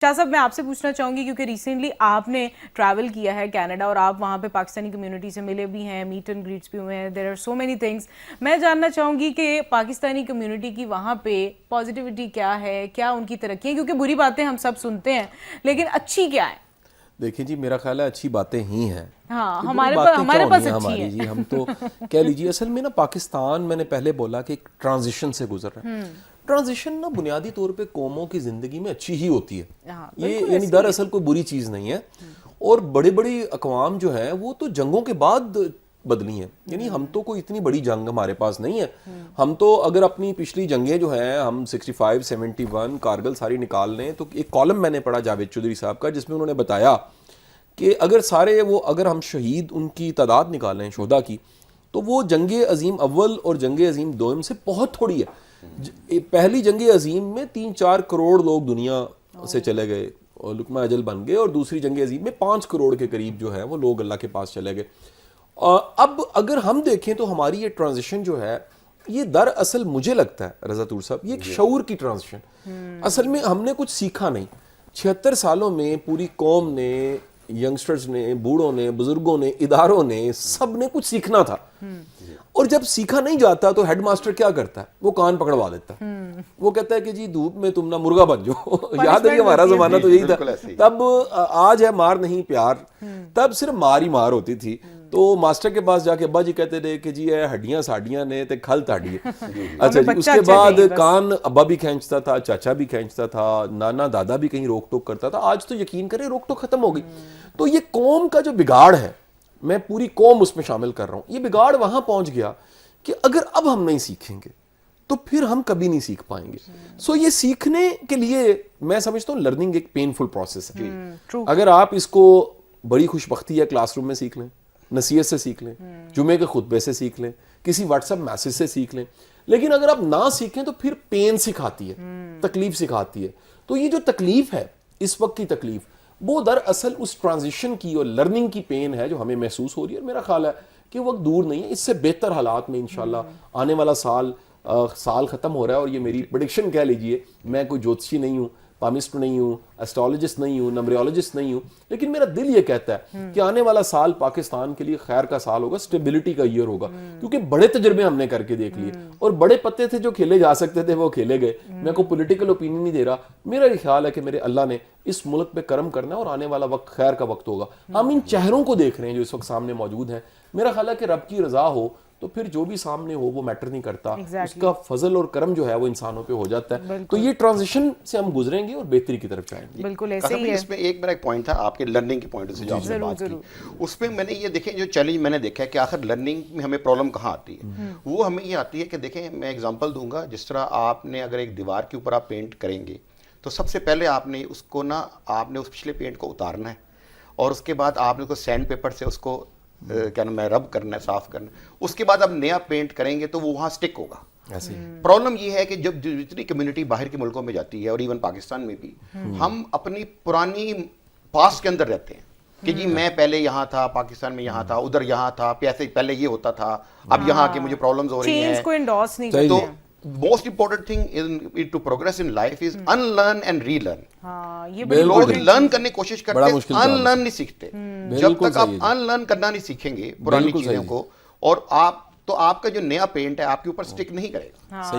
شاہ صاحب میں آپ سے پوچھنا چاہوں گی کیونکہ ریسنٹلی آپ نے ٹریول کیا ہے کینیڈا اور آپ وہاں پہ پاکستانی کمیونٹی سے ملے بھی ہیں, میٹ اینڈ گریٹس بھی ہوئے ہیں, there are so many things. میں جاننا چاہوں گی کہ پاکستانی کمیونٹی کی وہاں پہ پازیٹیوٹی کیا ہے, کیا ان کی ترقی ہے, کیونکہ بری باتیں ہم سب سنتے ہیں لیکن اچھی کیا ہے؟ دیکھیں جی میرا خیال ہے اچھی باتیں ہی ہیں. ہاں ہمارے پاس اچھی ہیں. جی ہم تو کہہ لیجیے اصل میں نا پاکستان میں نے پہلے بولا کہ ایک ٹرانزیشن سے گزر رہا ہے. ٹرانزیشن نا بنیادی طور پہ قوموں کی زندگی میں اچھی ہی ہوتی ہے, یہ یعنی دراصل کوئی بری چیز نہیں ہے. اور بڑی بڑی اقوام جو ہیں وہ تو جنگوں کے بعد بدلی ہیں, یعنی ہم تو کوئی اتنی بڑی جنگ ہمارے پاس نہیں ہے. ہم تو اگر اپنی پچھلی جنگیں جو ہیں ہم 65 71 کارگل ساری نکال لیں تو ایک کالم میں نے پڑھا جاوید چودھری صاحب کا جس میں انہوں نے بتایا کہ اگر ہم شہید ان کی تعداد نکالیں شہداء کی تو وہ جنگ عظیم اول اور جنگ عظیم دوم سے بہت تھوڑی ہے. پہلی جنگ عظیم میں 3-4 کروڑ لوگ دنیا سے چلے گئے اور لقمہ اجل بن گئے, اور دوسری جنگ عظیم میں 5 کروڑ کے قریب جو ہے وہ لوگ اللہ کے پاس چلے گئے. اب اگر ہم دیکھیں تو ہماری یہ ٹرانزیشن جو ہے یہ دراصل مجھے لگتا ہے رضا طور صاحب یہ ایک شعور کی ٹرانزیشن. اصل میں ہم نے کچھ سیکھا نہیں. 76 سالوں میں پوری قوم نے, ینگسٹرز نے, بوڑھوں نے, بزرگوں نے, اداروں نے, سب نے کچھ سیکھنا تھا. اور جب سیکھا نہیں جاتا تو ہیڈ ماسٹر کیا کرتا ہے, وہ کان پکڑوا دیتا ہے. وہ کہتا ہے کہ جی دھوپ میں تم نہ مرغا بن جاؤ. یاد ہے ہمارا زمانہ تو یہی تھا. تب آج ہے مار نہیں پیار, تب صرف مار ہی مار ہوتی تھی. تو ماسٹر کے پاس جا کے ابا جی کہتے تھے کہ جی اے ہڈیاں ساڑیاں نے تے کھل تاڑی ہے. اچھا جی, اس کے بعد کان ابا بھی کھینچتا تھا, چاچا بھی کھینچتا تھا, نانا دادا بھی کہیں روک ٹوک کرتا تھا. آج تو یقین کریں روک ٹوک ختم ہو گئی. تو یہ قوم کا جو بگاڑ ہے, میں پوری قوم اس میں شامل کر رہا ہوں, یہ بگاڑ وہاں پہنچ گیا کہ اگر اب ہم نہیں سیکھیں گے تو پھر ہم کبھی نہیں سیکھ پائیں گے. سو یہ سیکھنے کے لیے میں سمجھتا ہوں لرننگ ایک پینفل پروسیس ہے. اگر آپ اس کو بڑی خوش بختی ہے کلاس روم میں سیکھ لیں, نصیحت سے سیکھ لیں, جمعے کے خطبے سے سیکھ لیں, کسی واٹس ایپ میسج سے سیکھ لیں, لیکن اگر آپ نہ سیکھیں تو پھر پین سکھاتی ہے, تکلیف سکھاتی ہے. تو یہ جو تکلیف ہے اس وقت کی تکلیف, وہ دراصل اس ٹرانزیشن کی اور لرننگ کی پین ہے جو ہمیں محسوس ہو رہی ہے. میرا خیال ہے کہ وقت دور نہیں ہے, اس سے بہتر حالات میں انشاءاللہ آنے والا سال ختم ہو رہا ہے. اور یہ میری پریڈکشن کہہ لیجئے, میں کوئی جوتشی نہیں ہوں, پامسٹ نہیں ہوں, ایسٹرولوجسٹ نہیں ہوں, نمبریولوجسٹ نہیں ہوں, لیکن میرا دل یہ کہتا ہے کہ آنے والا سال پاکستان کے لیے خیر کا سال ہوگا, سٹیبلٹی کا ایئر ہوگا. کیونکہ بڑے تجربے ہم نے کر کے دیکھ لیے, اور بڑے پتے تھے جو کھیلے جا سکتے تھے وہ کھیلے گئے. میں کوئی پولیٹیکل اوپینین نہیں دے رہا, میرا یہ خیال ہے کہ میرے اللہ نے اس ملک پہ کرم کرنا ہے اور آنے والا وقت خیر کا وقت ہوگا. ہم ان چہروں کو دیکھ رہے ہیں جو اس وقت سامنے موجود ہیں. میرا خیال ہے کہ رب کی رضا ہو تو پھر جو بھی سامنے ہو وہ میٹر نہیں کرتا, اس کا فضل اور کرم جو ہے وہ انسانوں پہ ہو جاتا ہے. تو یہ ٹرانزیشن سے ہم گزریں گے اور بہتری کی طرف جائیں گے. بالکل ایسے ہی ہے. اس میں ایک میرا ایک پوائنٹ تھا آپ کے لرننگ کے پوائنٹ سے جو آپ نے بات کی, اس پہ میں نے یہ دیکھیں جو چیلنج میں نے دیکھا ہے کہ آخر لرننگ میں ہمیں پرابلم کہاں آتی ہے. وہ ہمیں یہ آتی ہے کہ دیکھیں میں ایگزامپل دوں گا, جس طرح آپ نے اگر ایک دیوار کے اوپر آپ پینٹ کریں گے تو سب سے پہلے آپ نے اس کو آپ نے اس پچھلے پینٹ کو اتارنا ہے, اور اس کے بعد آپ نے اس کو سینڈ پیپر سے اس کو کیا نام ہے رب کرنا ہے, صاف کرنا ہے. اس کے بعد آپ نیا پینٹ کریں گے تو وہ وہاں سٹک ہوگا. پرابلم یہ ہے کہ جب جتنی کمیونٹی باہر کے ملکوں میں جاتی ہے اور ایون پاکستان میں بھی, ہم اپنی پرانی پاسٹ کے اندر رہتے ہیں کہ جی میں پہلے یہاں تھا, پاکستان میں یہاں تھا, ادھر یہاں تھا, پہلے یہ ہوتا تھا, اب یہاں کے مجھے پرابلمز ہو رہی ہیں. کو انڈورس نہیں کرتے. تو most important thing to progress in life is unlearn and relearn. لوگ لرن کرنے کی کوشش کرتے ہیں, ان لرن نہیں سیکھتے. جب تک آپ ان لرن کرنا نہیں سیکھیں گے پرانی چیزوں کو, اور آپ کا جو نیا پینٹ ہے آپ کے اوپر سٹک نہیں کرے گا.